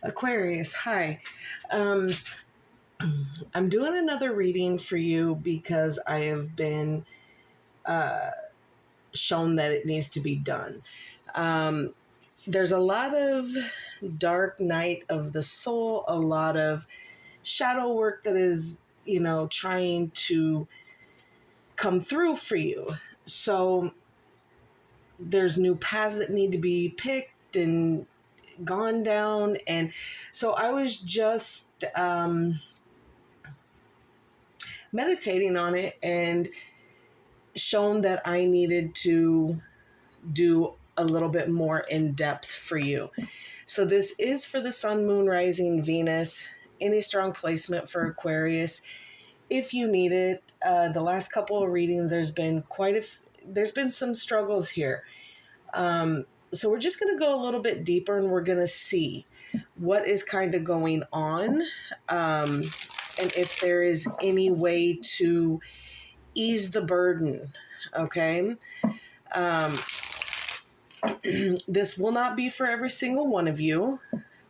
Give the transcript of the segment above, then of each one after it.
Aquarius, hi. Um, I'm doing another reading for you because I have been shown that it needs to be done. There's a lot of dark night of the soul, a lot of shadow work that is, trying to come through for you. So there's new paths that need to be picked and gone down. And so I was just meditating on it and shown that I needed to do a little bit more in depth for you. So this is for the sun, moon, rising, Venus, any strong placement for Aquarius. If you need it, the last couple of readings, there's been some struggles here. So we're just going to go a little bit deeper and we're going to see what is kind of going on. And if there is any way to ease the burden, okay? This will not be for every single one of you,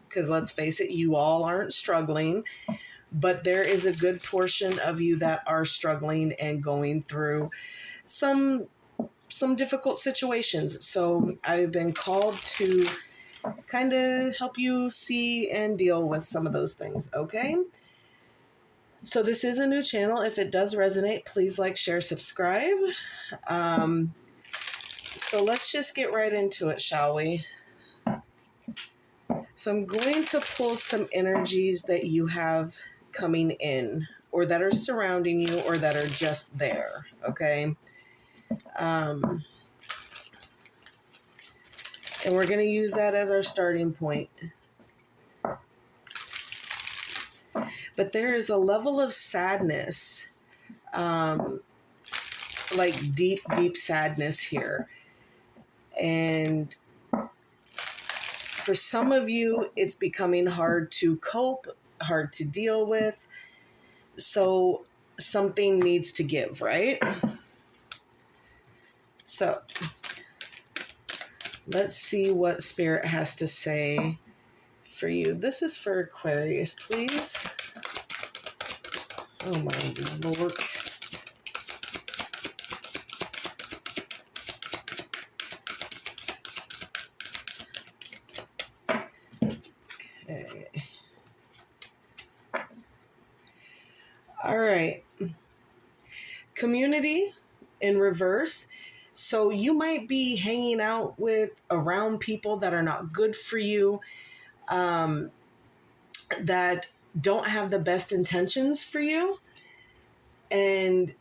because let's face it, you all aren't struggling, but there is a good portion of you that are struggling and going through some difficult situations. So I've been called to kind of help you see and deal with some of those things, okay? So this is a new channel. If it does resonate, please like, share, subscribe. So let's just get right into it, shall we? So I'm going to pull some energies that you have coming in, or that are surrounding you, or that are just there, okay? And we're going to use that as our starting point. But there is a level of sadness, like deep, deep sadness here. And for some of you, it's becoming hard to cope, hard to deal with. So something needs to give, right? So let's see what Spirit has to say for you. This is for Aquarius, please. Oh my Lord. Okay. All right. Community in reverse. So you might be hanging out around people that are not good for you, that don't have the best intentions for you. And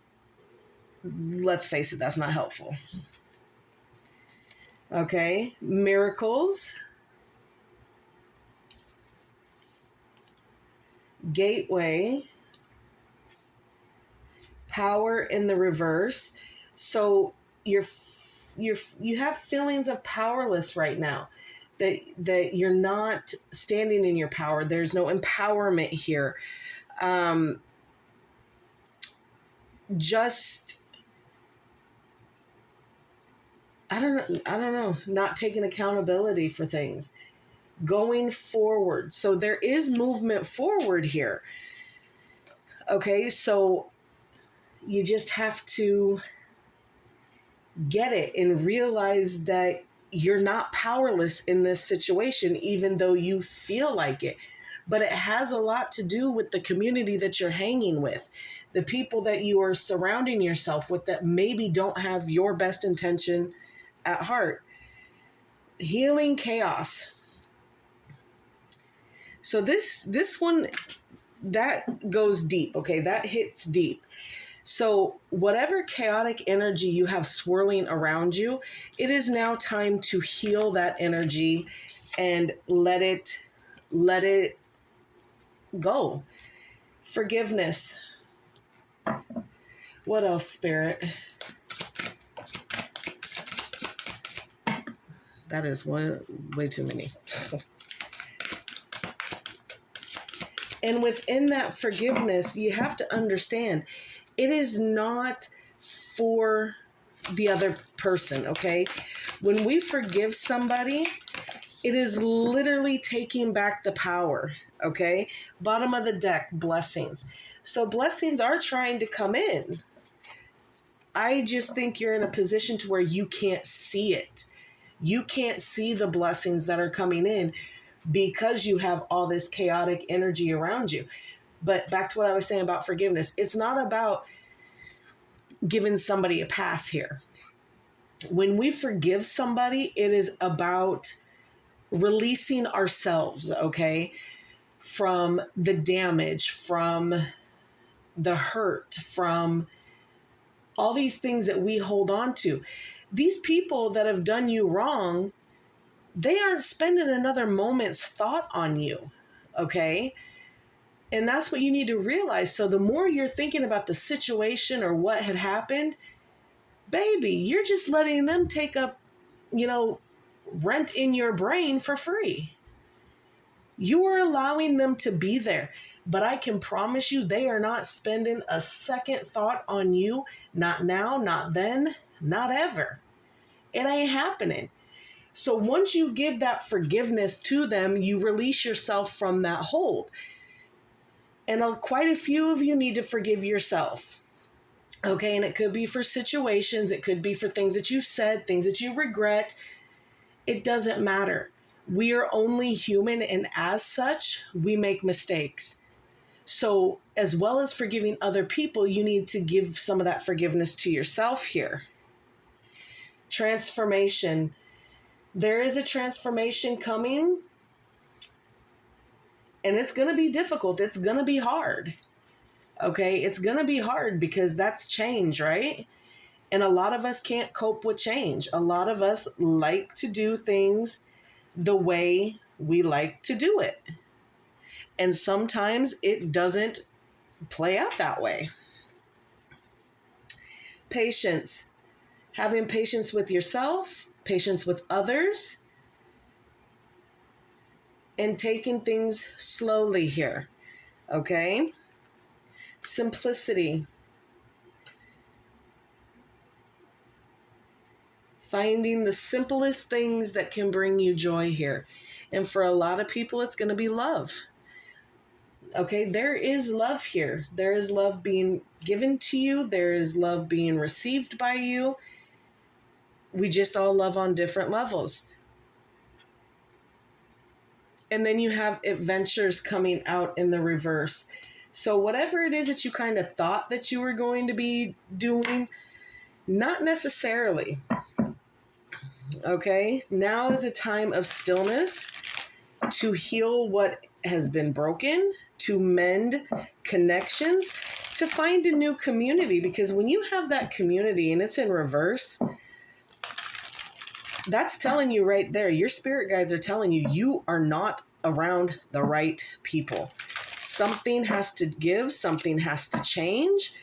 let's face it, that's not helpful. Okay. Miracles. Gateway. Power in the reverse. So you have feelings of powerless right now, that you're not standing in your power. There's no empowerment here. Just I don't know, not taking accountability for things, going forward. So there is movement forward here. Okay, so you just have to get it and realize that you're not powerless in this situation, even though you feel like it. But it has a lot to do with the community that you're hanging with, the people that you are surrounding yourself with that maybe don't have your best intention at heart. Healing chaos. So this one, that goes deep, okay? That hits deep. So whatever chaotic energy you have swirling around you, it is now time to heal that energy and let it go. Forgiveness. What else, Spirit? That is way too many. And within that forgiveness, you have to understand, it is not for the other person, okay? When we forgive somebody, It is literally taking back the power, okay? Bottom of the deck, blessings. So blessings are trying to come in. I just think you're in a position to where you can't see it. You can't see the blessings that are coming in because you have all this chaotic energy around you. But back to what I was saying about forgiveness, it's not about giving somebody a pass here. When we forgive somebody, it is about releasing ourselves, okay, from the damage, from the hurt, from all these things that we hold on to. These people that have done you wrong, they aren't spending another moment's thought on you, okay? And that's what you need to realize. So the more you're thinking about the situation or what had happened, baby, you're just letting them take up, rent in your brain for free. You are allowing them to be there. But I can promise you they are not spending a second thought on you. Not now, not then, not ever. It ain't happening. So once you give that forgiveness to them, you release yourself from that hold. And quite a few of you need to forgive yourself. Okay, and it could be for situations, it could be for things that you've said, things that you regret. It doesn't matter. We are only human, and as such, we make mistakes. So as well as forgiving other people, you need to give some of that forgiveness to yourself here. Transformation. There is a transformation coming, and it's going to be difficult. It's going to be hard. Okay, it's going to be hard because that's change, right? And a lot of us can't cope with change. A lot of us like to do things the way we like to do it. And sometimes it doesn't play out that way. Patience. Having patience with yourself, patience with others, and taking things slowly here. Okay? Simplicity. Finding the simplest things that can bring you joy here. And for a lot of people, it's going to be love. Okay, there is love here. There is love being given to you. There is love being received by you. We just all love on different levels. And then you have adventures coming out in the reverse. So whatever it is that you kind of thought that you were going to be doing, not necessarily. Okay, now is a time of stillness to heal what has been broken, to mend connections, to find a new community. Because when you have that community and it's in reverse, that's telling you right there, your spirit guides are telling you, you are not around the right people. Something has to give, something has to change,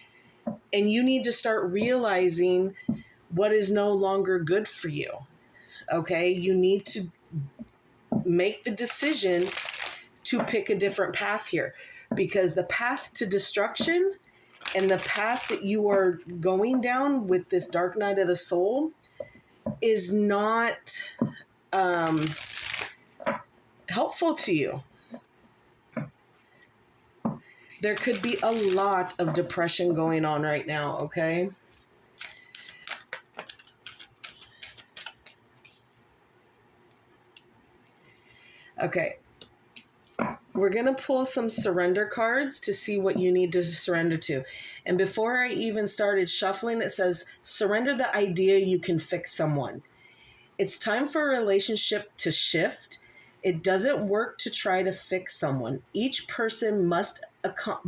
and you need to start realizing what is no longer good for you. Okay, you need to make the decision to pick a different path here, because the path to destruction and the path that you are going down with this dark night of the soul is not helpful to you. There could be a lot of depression going on right now, okay? Okay. We're going to pull some surrender cards to see what you need to surrender to. And before I even started shuffling, it says, surrender the idea you can fix someone. It's time for a relationship to shift. It doesn't work to try to fix someone. Each person must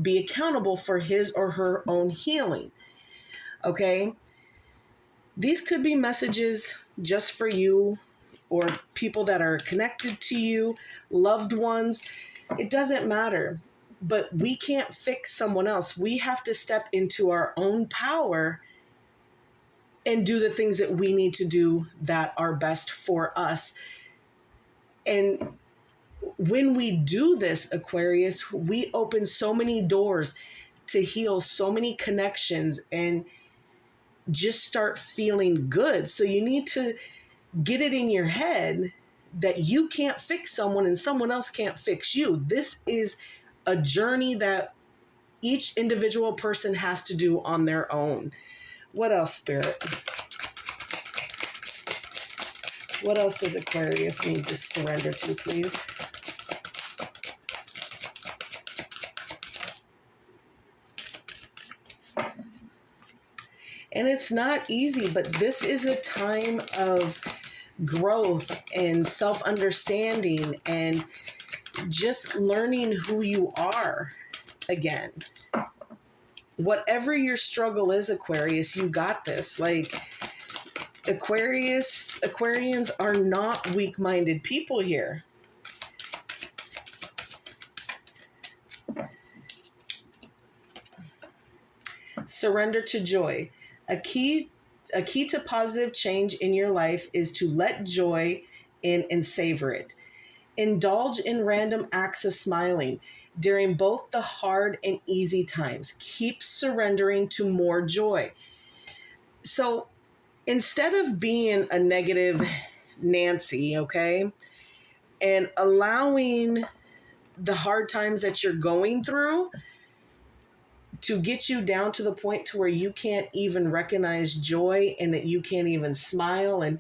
be accountable for his or her own healing. Okay? These could be messages just for you or people that are connected to you, loved ones. It doesn't matter. But we can't fix someone else. We have to step into our own power and do the things that we need to do that are best for us. And when we do this, Aquarius, we open so many doors to heal so many connections and just start feeling good. So you need to get it in your head that you can't fix someone and someone else can't fix you. This is a journey that each individual person has to do on their own. What else, Spirit? What else does Aquarius need to surrender to, please? And it's not easy, but this is a time of growth and self-understanding and just learning who you are again. Whatever your struggle is, Aquarius, you got this. Like, Aquarians are not weak-minded people here. Surrender to joy. A key to positive change in your life is to let joy in and savor it. Indulge in random acts of smiling during both the hard and easy times. Keep surrendering to more joy. So instead of being a negative Nancy, okay, and allowing the hard times that you're going through to get you down to the point to where you can't even recognize joy and that you can't even smile and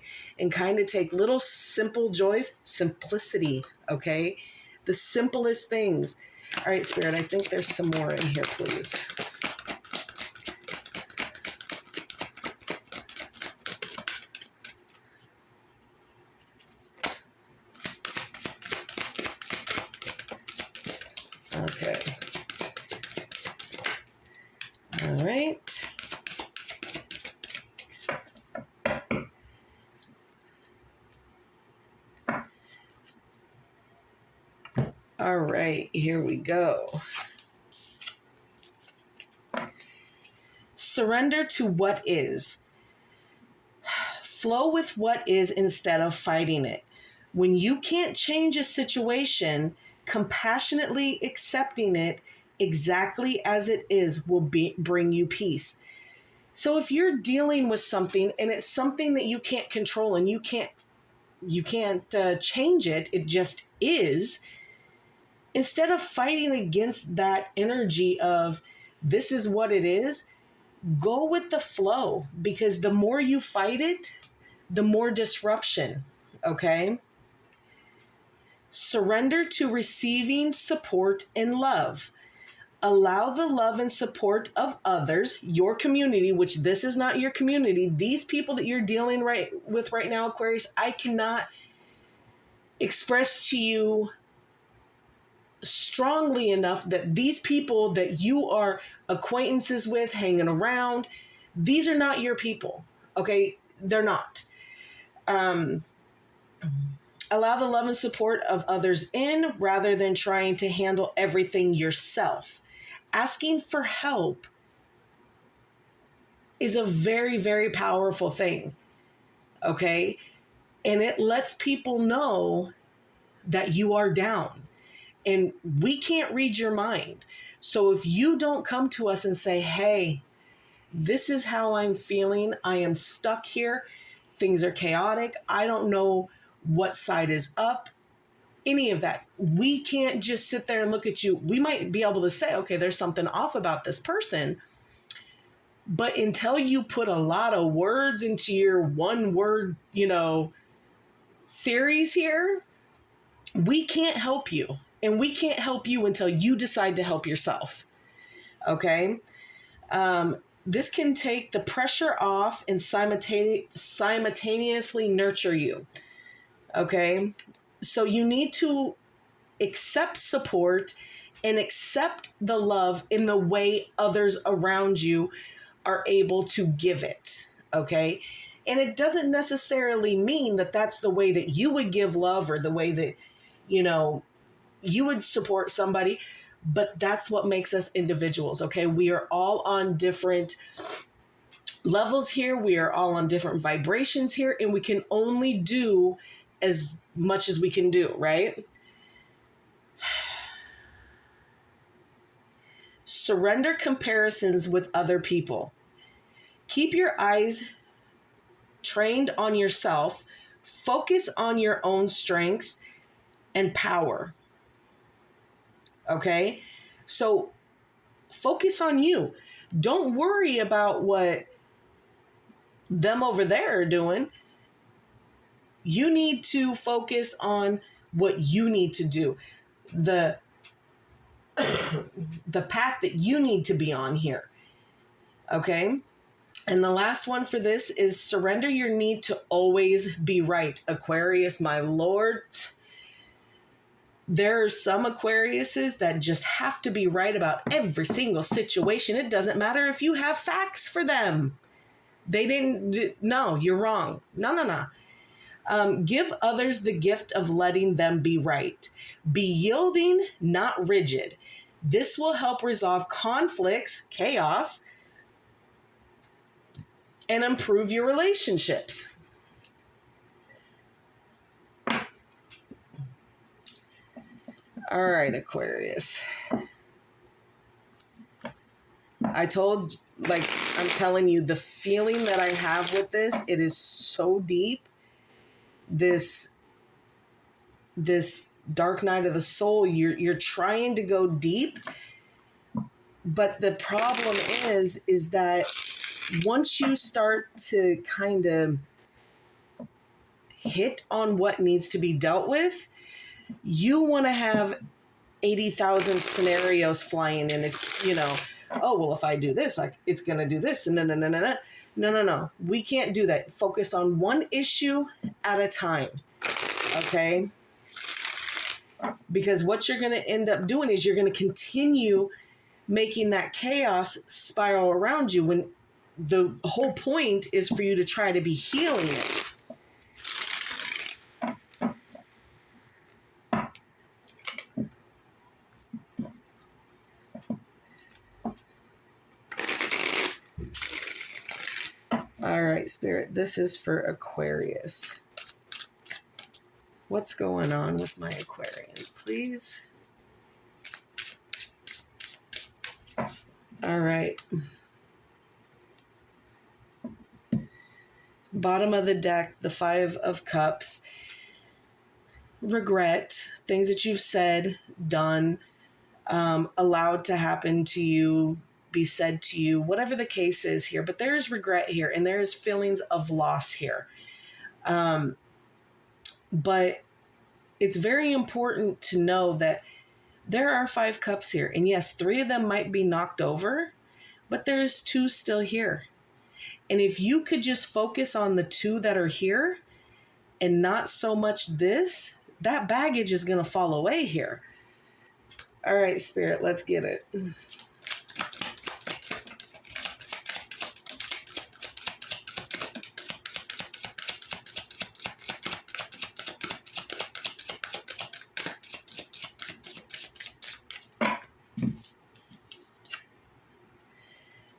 kind of take little simple joys, simplicity, okay? The simplest things. All right, Spirit, I think there's some more in here, please. Okay. All right. All right, here we go. Surrender to what is. Flow with what is instead of fighting it. When you can't change a situation, compassionately accepting it exactly as it is will bring you peace. So if you're dealing with something and it's something that you can't control and you can't change it, it just is. Instead of fighting against that energy of this is what it is, go with the flow, because the more you fight it, the more disruption, okay? Surrender to receiving support and love. Allow the love and support of others, your community, which this is not your community. These people that you're dealing with right now, Aquarius, I cannot express to you strongly enough that these people that you are acquaintances with, hanging around, these are not your people, okay? They're not. Allow the love and support of others in rather than trying to handle everything yourself. Asking for help is a very, very powerful thing, okay? And it lets people know that you are down. And we can't read your mind. So if you don't come to us and say, hey, this is how I'm feeling, I am stuck here, things are chaotic, I don't know what side is up, any of that. We can't just sit there and look at you. We might be able to say, okay, there's something off about this person. But until you put a lot of words into your one word, theories here, we can't help you. And we can't help you until you decide to help yourself. Okay? This can take the pressure off and simultaneously nurture you. Okay? So you need to accept support and accept the love in the way others around you are able to give it. Okay? And it doesn't necessarily mean that that's the way that you would give love or the way that, you would support somebody, but that's what makes us individuals, okay? We are all on different levels here. We are all on different vibrations here, and we can only do as much as we can do, right? Surrender comparisons with other people. Keep your eyes trained on yourself Focus on your own strengths and power. Okay? So focus on you. Don't worry about what them over there are doing. You need to focus on what you need to do. The path that you need to be on here. Okay? And the last one for this is surrender your need to always be right. Aquarius, my lord. There are some Aquariuses that just have to be right about every single situation. It doesn't matter if you have facts for them. They didn't, no, you're wrong. No. Give others the gift of letting them be right. Be yielding, not rigid. This will help resolve conflicts, chaos, and improve your relationships. All right, Aquarius. I'm telling you, the feeling that I have with this, it is so deep. This dark night of the soul, you're trying to go deep, but the problem is that once you start to kind of hit on what needs to be dealt with, you want to have 80,000 scenarios flying in. Oh, well, if I do this, it's going to do this. No. We can't do that. Focus on one issue at a time. Okay? Because what you're going to end up doing is you're going to continue making that chaos spiral around you when the whole point is for you to try to be healing it. All right, Spirit, this is for Aquarius. What's going on with my Aquarians, please? All right. Bottom of the deck, the 5 of Cups. Regret, things that you've said, done, allowed to happen to you, be said to you, whatever the case is here. But there is regret here, and there is feelings of loss here. But it's very important to know that there are 5 cups here. And yes, 3 of them might be knocked over, but there's 2 still here. And if you could just focus on the 2 that are here and not so much this, that baggage is going to fall away here. All right, Spirit, let's get it.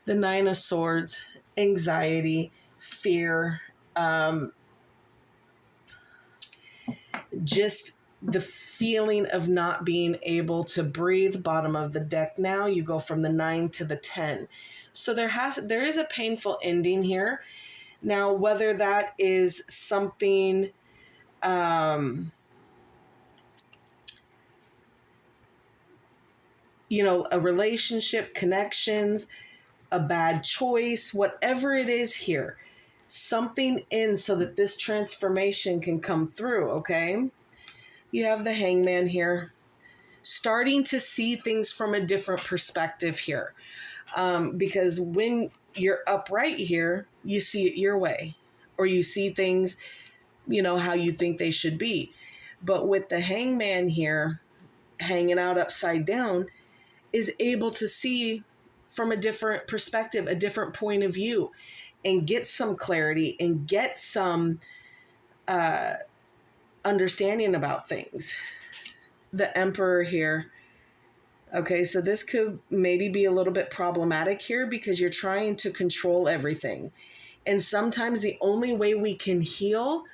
The 9 of Swords, anxiety, fear, just the feeling of not being able to breathe. Bottom of the deck now, you go from the 9 to the 10. So there is a painful ending here. Now, whether that is something a relationship, connections, a bad choice, whatever it is here, something ends so that this transformation can come through, okay? You have the Hangman here, starting to see things from a different perspective here. Because when you're upright here, you see it your way, or you see things, how you think they should be. But with the Hangman here, hanging out upside down, is able to see from a different perspective, a different point of view, and get some clarity and get some understanding about things. The Emperor here. Okay, so this could maybe be a little bit problematic here because you're trying to control everything. And sometimes the only way we can heal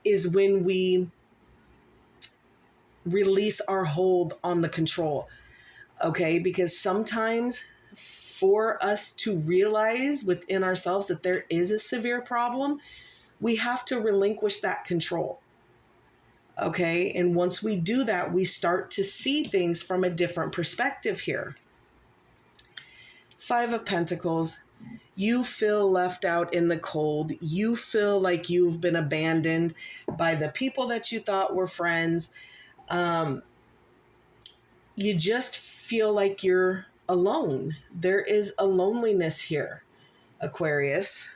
is when we release our hold on the control. Okay, because sometimes for us to realize within ourselves that there is a severe problem, we have to relinquish that control. Okay, and once we do that, we start to see things from a different perspective here. Five of Pentacles. You feel left out in the cold. You feel like you've been abandoned by the people that you thought were friends. You just feel like you're alone. There is a loneliness here, Aquarius.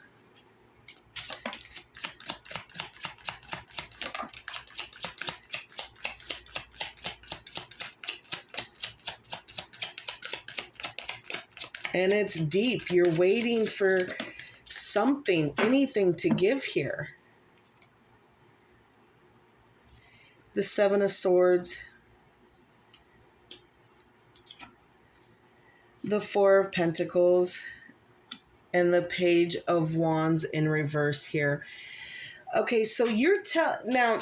And it's deep. You're waiting for something, anything to give here. The Seven of Swords. The Four of Pentacles. And the Page of Wands in reverse here. Okay, so now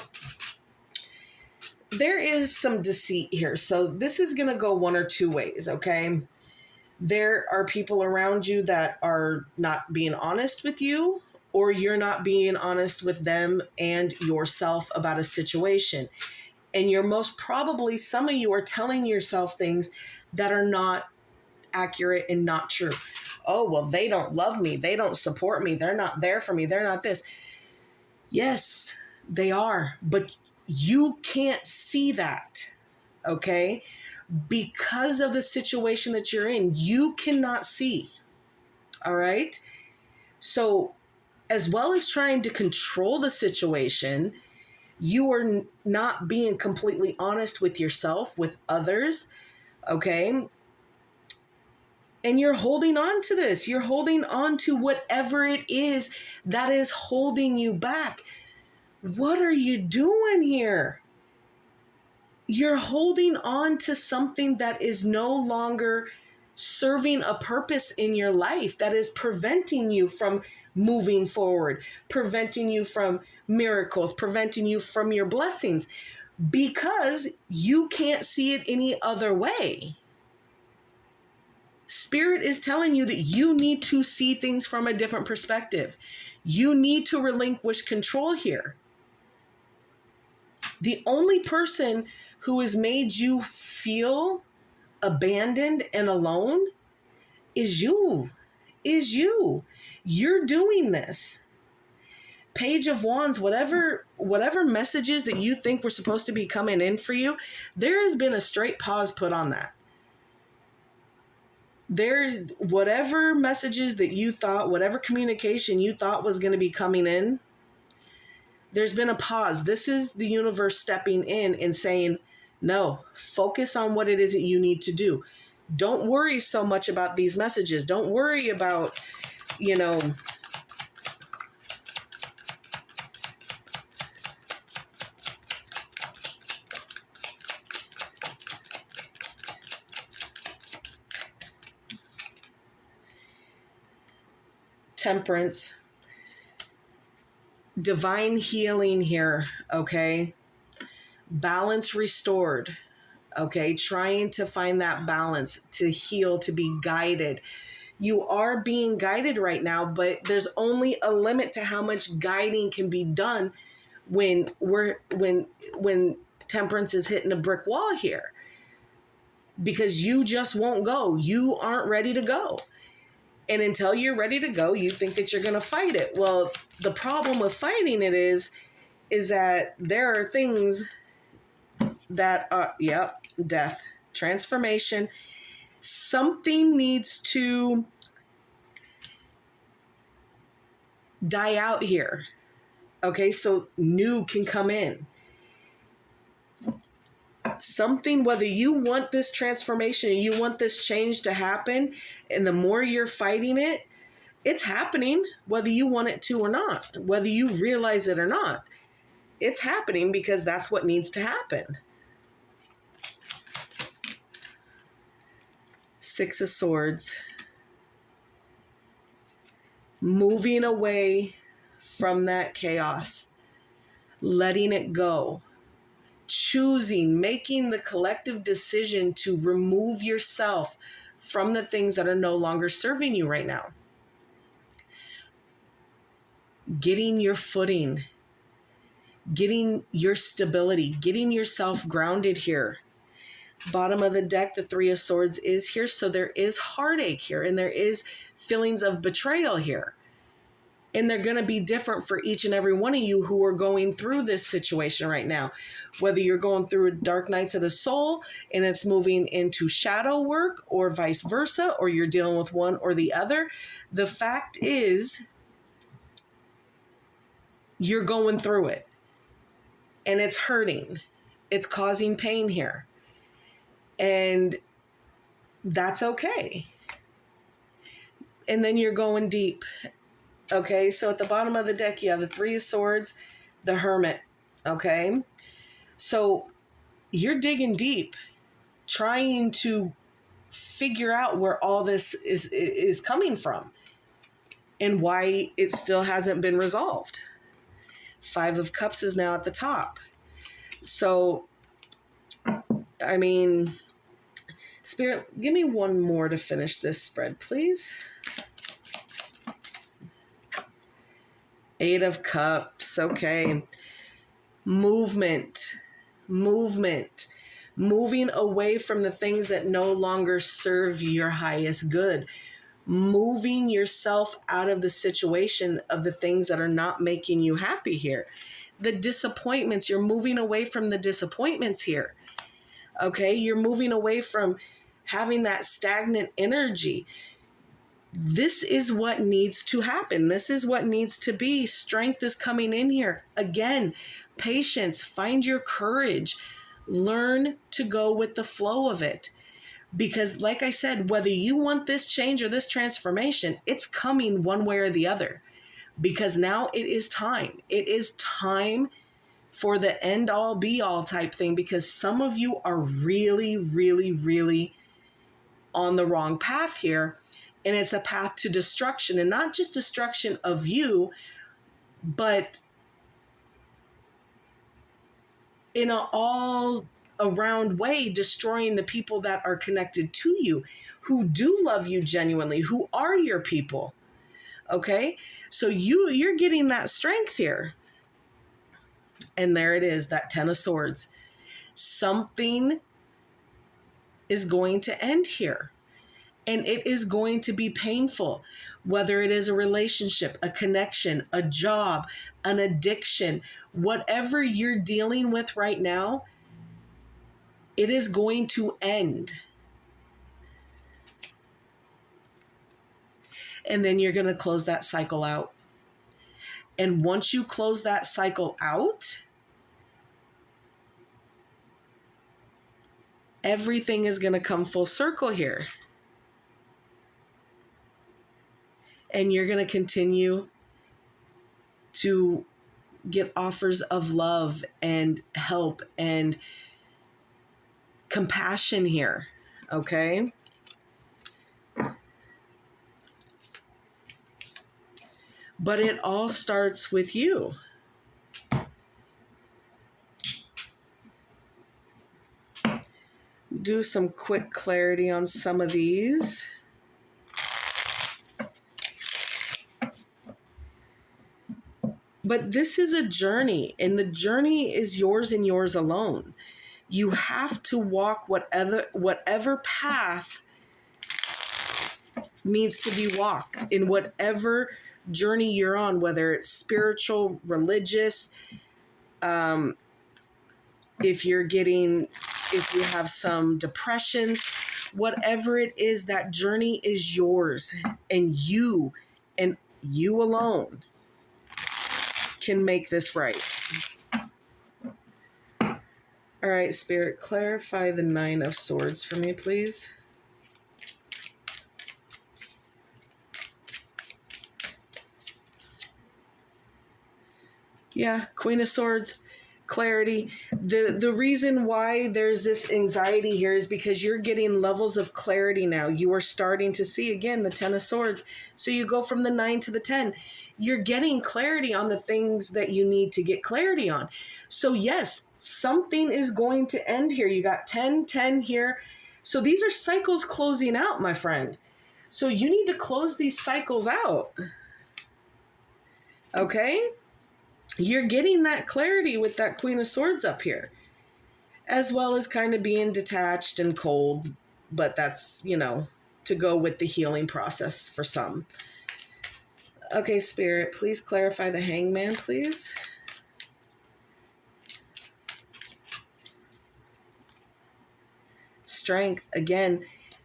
there is some deceit here. So this is going to go one or two ways, okay? There are people around you that are not being honest with you, or you're not being honest with them and yourself about a situation. And you're most probably, some of you are telling yourself things that are not accurate and not true. Oh, well, they don't love me. They don't support me. They're not there for me. They're not this. Yes, they are. But you can't see that, okay? Because of the situation that you're in, you cannot see. All right? So, as well as trying to control the situation, you are not being completely honest with yourself, with others, okay? And you're holding on to this. You're holding on to whatever it is that is holding you back. What are you doing here? You're holding on to something that is no longer serving a purpose in your life, that is preventing you from moving forward, preventing you from miracles, preventing you from your blessings, because you can't see it any other way. Spirit is telling you that you need to see things from a different perspective. You need to relinquish control here. The only person who has made you feel abandoned and alone is you. You're doing this. Page of Wands, whatever messages that you think were supposed to be coming in for you, there has been a straight pause put on that. Whatever messages that you thought, whatever communication you thought was going to be coming in, there's been a pause. This is the universe stepping in and saying, no, focus on what it is that you need to do. Don't worry so much about these messages. Don't worry about, Temperance. Divine healing here, okay? Balance restored, okay? Trying to find that balance, to heal, to be guided. You are being guided right now, but there's only a limit to how much guiding can be done when Temperance is hitting a brick wall here. Because you just won't go. You aren't ready to go. And until you're ready to go, you think that you're going to fight it. Well, the problem with fighting it is that there are things that are, death, transformation. Something needs to die out here. Okay, so new can come in. Something, whether you want this transformation, you want this change to happen, and the more you're fighting it, it's happening, whether you want it to or not, whether you realize it or not. It's happening because that's what needs to happen. Six of Swords. Moving away from that chaos. Letting it go. Choosing, making the collective decision to remove yourself from the things that are no longer serving you right now. getting your footing, getting your stability, getting yourself grounded here. Bottom of the deck, the Three of Swords is here. So there is heartache here, and there is feelings of betrayal here. And they're going to be different for each and every one of you who are going through this situation right now. Whether you're going through dark nights of the soul and it's moving into shadow work, or vice versa, or you're dealing with one or the other. The fact is, you're going through it. And it's hurting. It's causing pain here. And that's okay. And then you're going deep. Okay, so at the bottom of the deck, you have the Three of Swords, the Hermit. Okay, so you're digging deep, trying to figure out where all this is coming from and why it still hasn't been resolved. Five of Cups is now at the top. So, I mean, Spirit, give me one more to finish this spread, please. Eight of Cups. Okay. Movement. Moving away from the things that no longer serve your highest good. Moving yourself out of the situation of the things that are not making you happy here. The disappointments, you're moving away from the disappointments here. Okay, you're moving away from having that stagnant energy. This is what needs to happen. This is what needs to be. Strength is coming in here. Again, patience, find your courage. Learn to go with the flow of it. Because like I said, whether you want this change or this transformation, it's coming one way or the other. Because now it is time. It is time for the end all be all type thing, because some of you are really, really, really on the wrong path here. And it's a path to destruction, and not just destruction of you, but in an all around way, destroying the people that are connected to you, who do love you genuinely, who are your people. Okay. So you're getting that strength here. And there it is, that Ten of Swords. Something is going to end here. And it is going to be painful, whether it is a relationship, a connection, a job, an addiction, whatever you're dealing with right now, it is going to end. And then you're going to close that cycle out. And once you close that cycle out, everything is going to come full circle here. And you're going to continue to get offers of love and help and compassion here. Okay? But it all starts with you. Do some quick clarity on some of these. But this is a journey, and the journey is yours and yours alone. You have to walk whatever path needs to be walked in whatever journey you're on, whether it's spiritual, religious, if you have some depressions, whatever it is, that journey is yours, and you alone can make this right. All right, Spirit, clarify the Nine of Swords for me, please. Yeah, Queen of Swords, clarity. The reason why there's this anxiety here is because you're getting levels of clarity now. You are starting to see, again, the Ten of Swords. So you go from the 9 to the 10. You're getting clarity on the things that you need to get clarity on. So yes, something is going to end here. You got 10, 10 here. So these are cycles closing out, my friend. So you need to close these cycles out. Okay? You're getting that clarity with that Queen of Swords up here, as well as kind of being detached and cold, but that's, to go with the healing process for some. Okay, Spirit, please clarify the Hangman, please. Strength, again,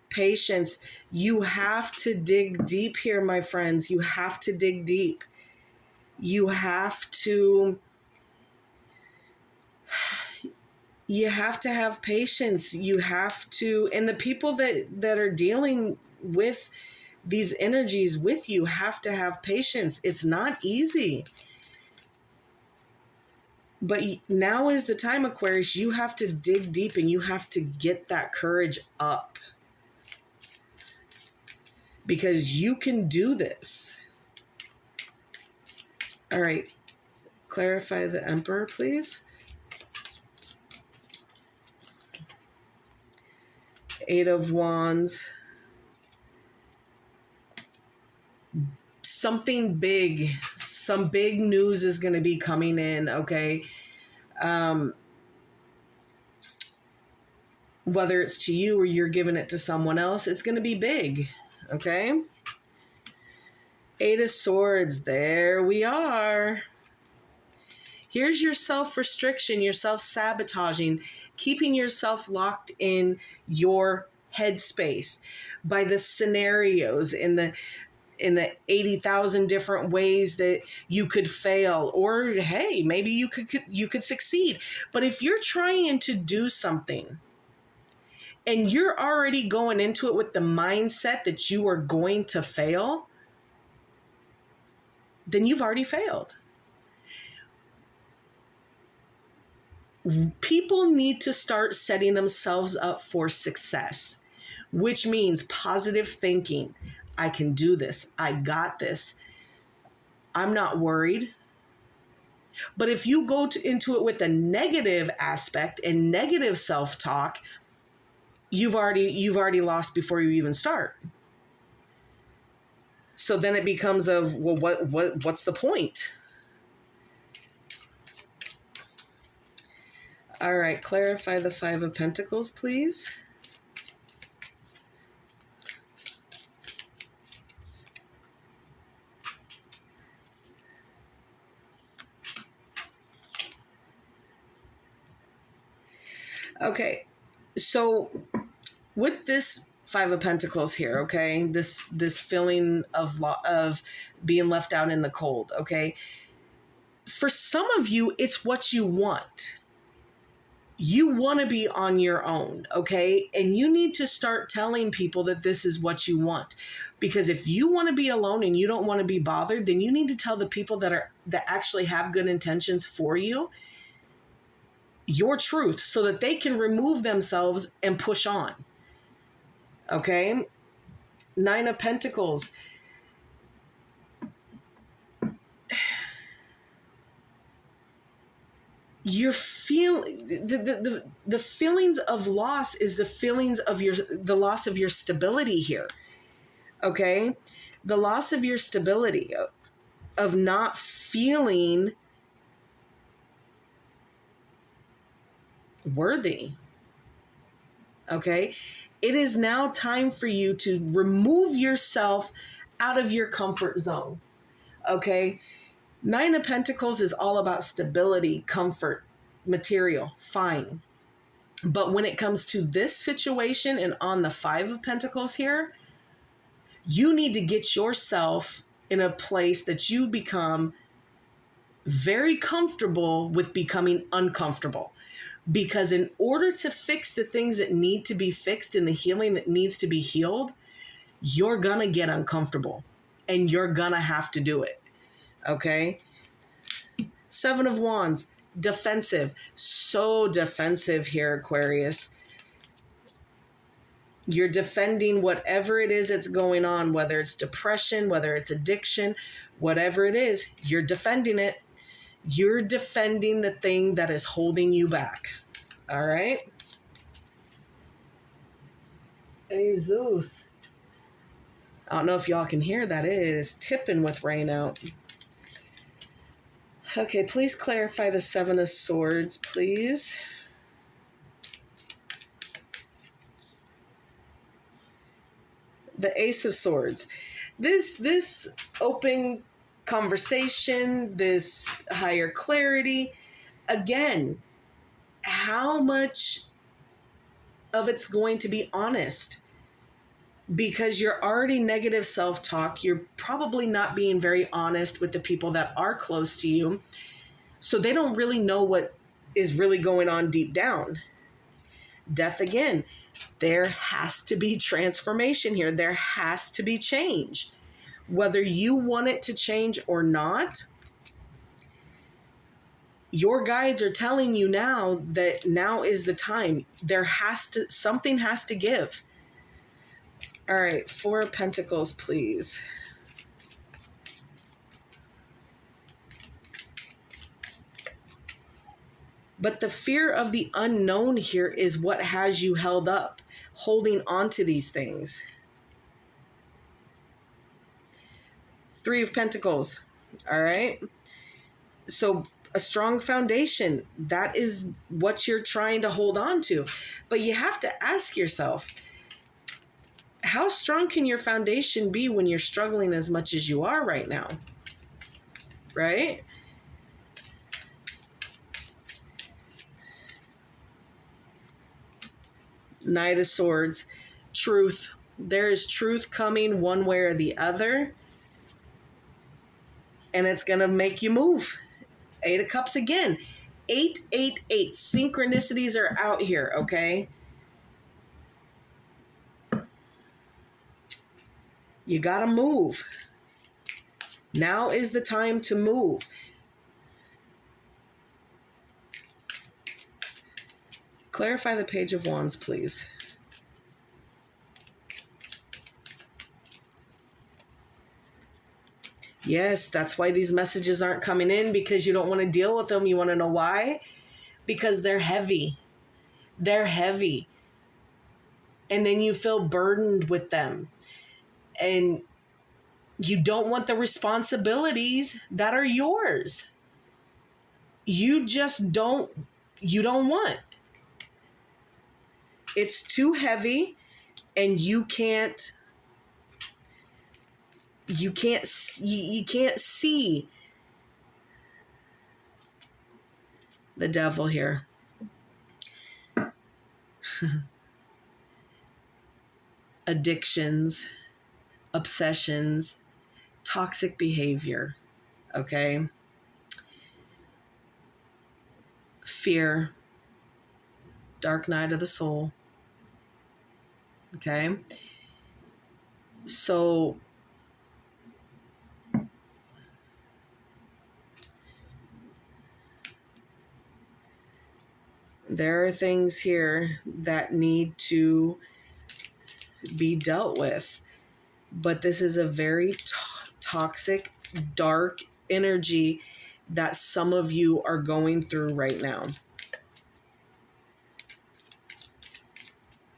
patience. You have to dig deep here, my friends. You have to dig deep. You have to have patience. You have to, and the people that are dealing with these energies with you have to have patience. It's not easy. But now is the time, Aquarius. You have to dig deep and you have to get that courage up, because you can do this. All right. Clarify the Emperor, please. Eight of Wands. Something big, some big news is going to be coming in, okay? Whether it's to you or you're giving it to someone else, it's going to be big, okay? Eight of Swords, there we are. Here's your self-restriction, your self-sabotaging, keeping yourself locked in your headspace by the scenarios in the 80,000 different ways that you could fail, or hey, maybe you could succeed. But if you're trying to do something and you're already going into it with the mindset that you are going to fail, then you've already failed. People need to start setting themselves up for success, which means positive thinking. I can do this. I got this. I'm not worried. But if you go into it with a negative aspect and negative self-talk, you've already lost before you even start. So then it becomes of, well, what's the point? All right, clarify the Five of Pentacles, please. Okay, so with this Five of Pentacles here, okay, this feeling of being left out in the cold, okay, for some of you, it's what you want. You want to be on your own, okay, and you need to start telling people that this is what you want. Because if you want to be alone and you don't want to be bothered, then you need to tell the people that actually have good intentions for you your truth, so that they can remove themselves and push on. Okay? Nine of Pentacles. You're feeling the feelings of loss is the feelings of the loss of your stability here. Okay? The loss of your stability, of not feeling worthy. Okay? It is now time for you to remove yourself out of your comfort zone. Okay? Nine of Pentacles is all about stability, comfort, material, fine. But when it comes to this situation and on the Five of Pentacles here, you need to get yourself in a place that you become very comfortable with becoming uncomfortable. Because in order to fix the things that need to be fixed and the healing that needs to be healed, you're going to get uncomfortable and you're going to have to do it. Okay? Seven of Wands, defensive. So defensive here, Aquarius. You're defending whatever it is that's going on, whether it's depression, whether it's addiction, whatever it is, you're defending it. You're defending the thing that is holding you back. All right? Hey, Zeus. I don't know if y'all can hear that. It is tipping with rain out. Okay, please clarify the Seven of Swords, please. The Ace of Swords. This open conversation, this higher clarity, again, how much of it's going to be honest? Because you're already negative self-talk. You're probably not being very honest with the people that are close to you. So they don't really know what is really going on deep down. Death again. There has to be transformation here. There has to be change. Whether you want it to change or not, your guides are telling you now that now is the time. Something has to give. All right, Four of Pentacles, please. But the fear of the unknown here is what has you held up, holding on to these things. Three of Pentacles, all right? So a strong foundation, that is what you're trying to hold on to. But you have to ask yourself, how strong can your foundation be when you're struggling as much as you are right now? Right? Knight of Swords, truth. There is truth coming one way or the other, and it's going to make you move. Eight of Cups again. 888. Synchronicities are out here, okay? You got to move. Now is the time to move. Clarify the Page of Wands, please. Yes, that's why these messages aren't coming in, because you don't want to deal with them. You want to know why? Because they're heavy. They're heavy. And then you feel burdened with them. And you don't want the responsibilities that are yours. You don't want. It's too heavy, and you can't see the devil here. Addictions, obsessions, toxic behavior, okay? Fear, dark night of the soul, okay? So there are things here that need to be dealt with. But this is a very toxic, dark energy that some of you are going through right now.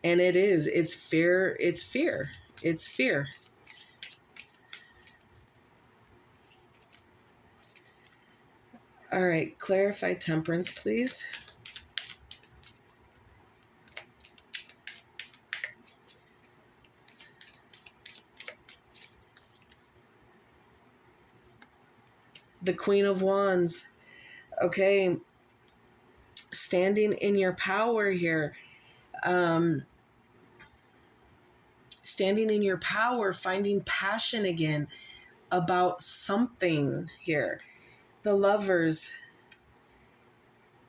And it's fear. All right, clarify Temperance, please. The Queen of Wands. Okay. Standing in your power here. Standing in your power, finding passion again about something here. The Lovers.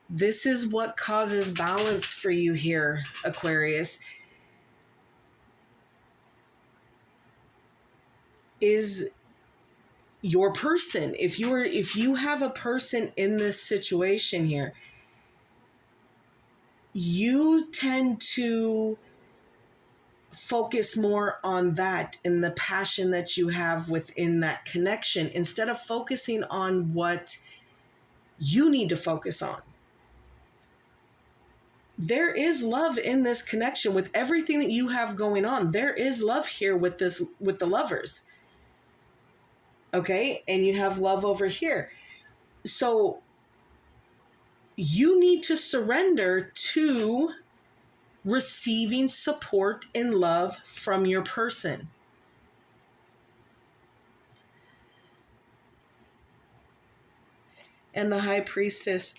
This is what causes balance for you here, Aquarius. Is your person. If you have a person in this situation here, you tend to focus more on that and the passion that you have within that connection, instead of focusing on what you need to focus on. There is love in this connection with everything that you have going on. There is love here with the Lovers. Okay, and you have love over here. So you need to surrender to receiving support and love from your person. And the High Priestess,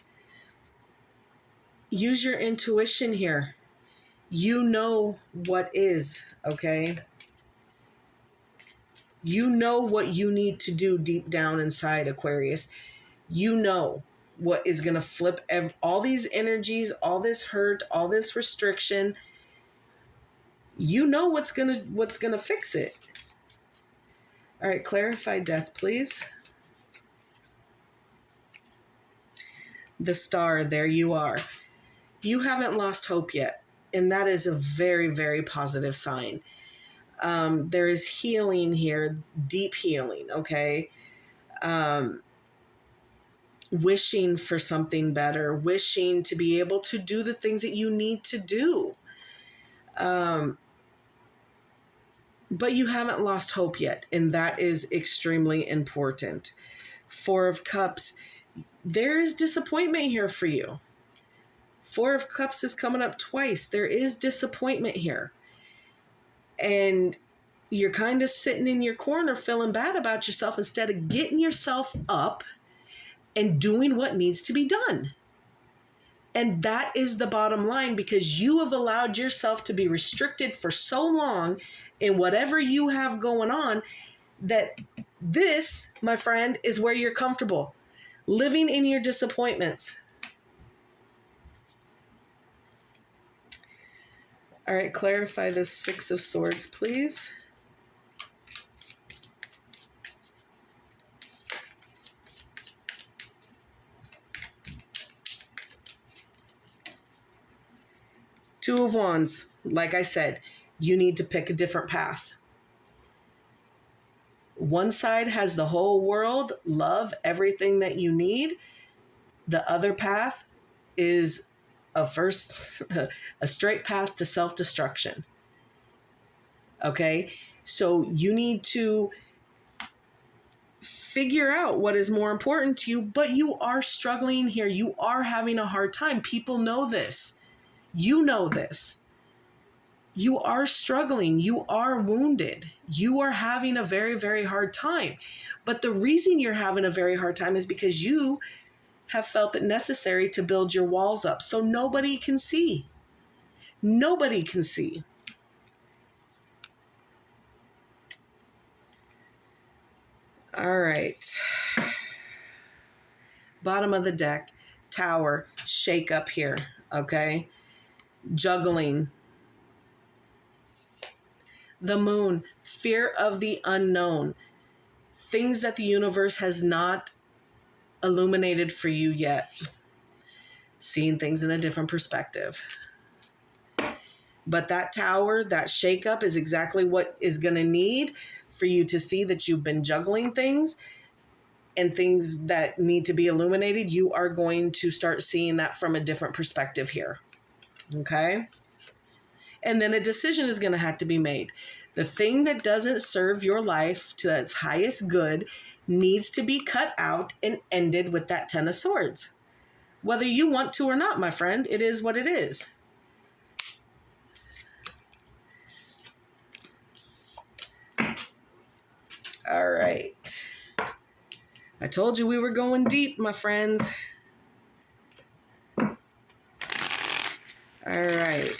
use your intuition here. You know what is, okay? You know what you need to do deep down inside, Aquarius. You know what is going to flip all these energies, all this hurt, all this restriction. You know what's going to fix it. All right, clarify death, please. The Star, there you are. You haven't lost hope yet, and that is a very, very positive sign. There is healing here, deep healing, okay? Wishing for something better, wishing to be able to do the things that you need to do. But you haven't lost hope yet, and that is extremely important. Four of Cups, there is disappointment here for you. Four of Cups is coming up twice. There is disappointment here. And you're kind of sitting in your corner feeling bad about yourself instead of getting yourself up and doing what needs to be done. And that is the bottom line, because you have allowed yourself to be restricted for so long in whatever you have going on, that this, my friend, is where you're comfortable. Living in your disappointments. All right, clarify the Six of Swords, please. Two of Wands, like I said, you need to pick a different path. One side has the whole world, love, everything that you need. The other path is a straight path to self-destruction. Okay? So you need to figure out what is more important to you, but you are struggling here. You are having a hard time. People know this. You know this. You are struggling. You are wounded. You are having a very, very hard time. But the reason you're having a very hard time is because you have felt it necessary to build your walls up so nobody can see. Nobody can see. All right. Bottom of the deck, Tower, shake up here, okay? Juggling. The Moon, fear of the unknown. Things that the universe has not illuminated for you yet. Seeing things in a different perspective. But that Tower, that shakeup is exactly what is going to need for you to see that you've been juggling things and things that need to be illuminated. You are going to start seeing that from a different perspective here. Okay? And then a decision is going to have to be made. The thing that doesn't serve your life to its highest good needs to be cut out and ended with that Ten of Swords. Whether you want to or not, my friend, it is what it is. All right. I told you we were going deep, my friends. All right.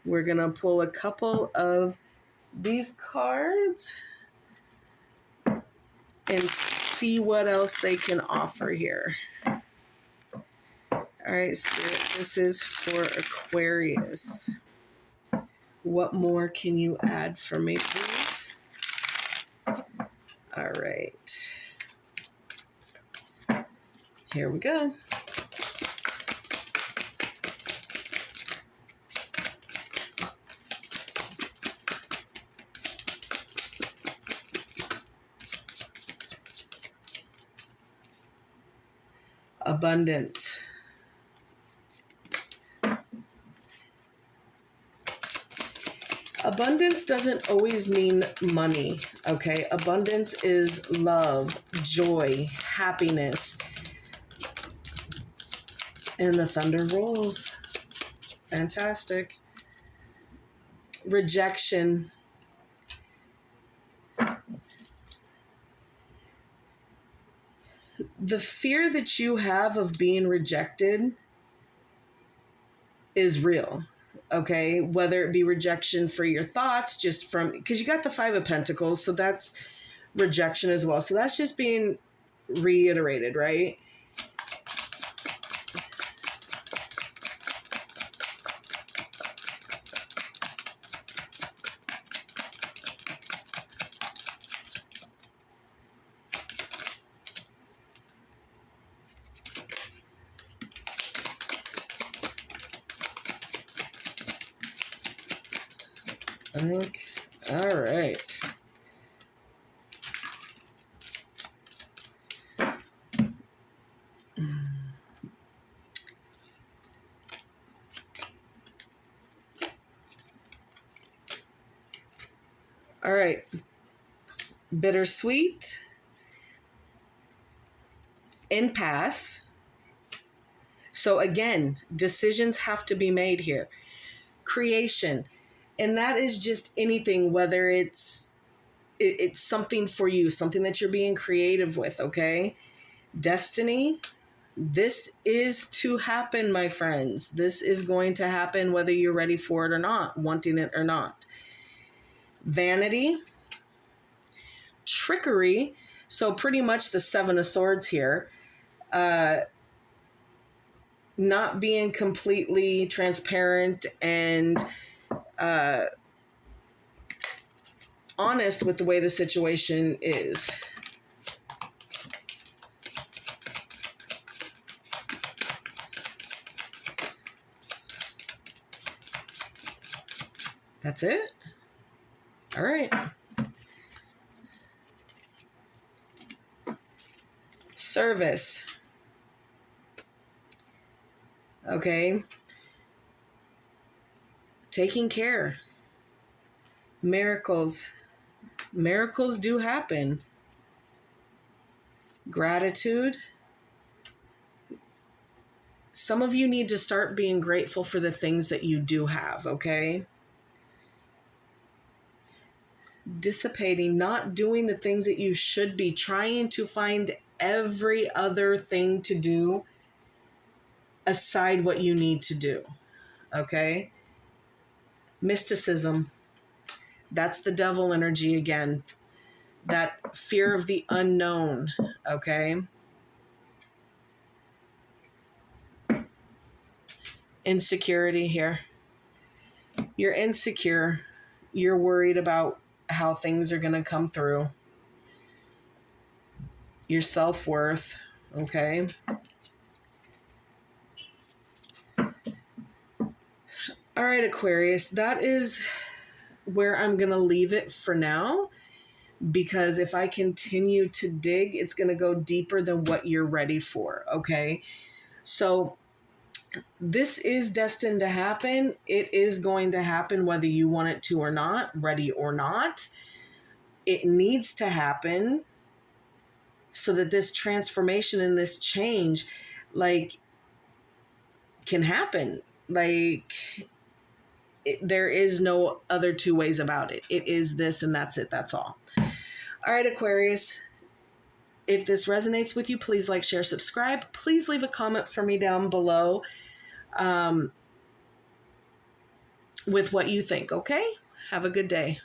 We're going to pull a couple of these cards and see what else they can offer here. All right, Spirit, this is for Aquarius. What more can you add for me, please? All right. Here we go. Abundance. Abundance doesn't always mean money, okay? Abundance is love, joy, happiness, And the thunder rolls. Fantastic. Rejection. The fear that you have of being rejected is real. Okay, whether it be rejection for your thoughts, just from, because you got the Five of Pentacles, so that's rejection as well. So that's just being reiterated, right? All right. All right. Bittersweet. Impasse. So again, decisions have to be made here. Creation. And that is just anything, whether it's something for you, something that you're being creative with, okay? Destiny. This is to happen, my friends. This is going to happen whether you're ready for it or not, wanting it or not. Vanity. Trickery. So pretty much the Seven of Swords here. Not being completely transparent and honest with the way the situation is. That's it? All right. Service. Okay. Taking care. Miracles. Miracles do happen. Gratitude. Some of you need to start being grateful for the things that you do have, okay? Dissipating, not doing the things that you should be, trying to find every other thing to do aside what you need to do, okay? Mysticism. That's the devil energy again. That fear of the unknown, okay? Insecurity here. You're insecure. You're worried about how things are going to come through. Your self-worth, okay? All right, Aquarius, that is where I'm going to leave it for now, because if I continue to dig, it's going to go deeper than what you're ready for, okay? So this is destined to happen. It is going to happen whether you want it to or not, ready or not. It needs to happen so that this transformation and this change, like, can happen. Like, there is no other two ways about it. It is this and that's it. That's all. All right, Aquarius. If this resonates with you, please like, share, subscribe. Please leave a comment for me down below with what you think, okay? Have a good day.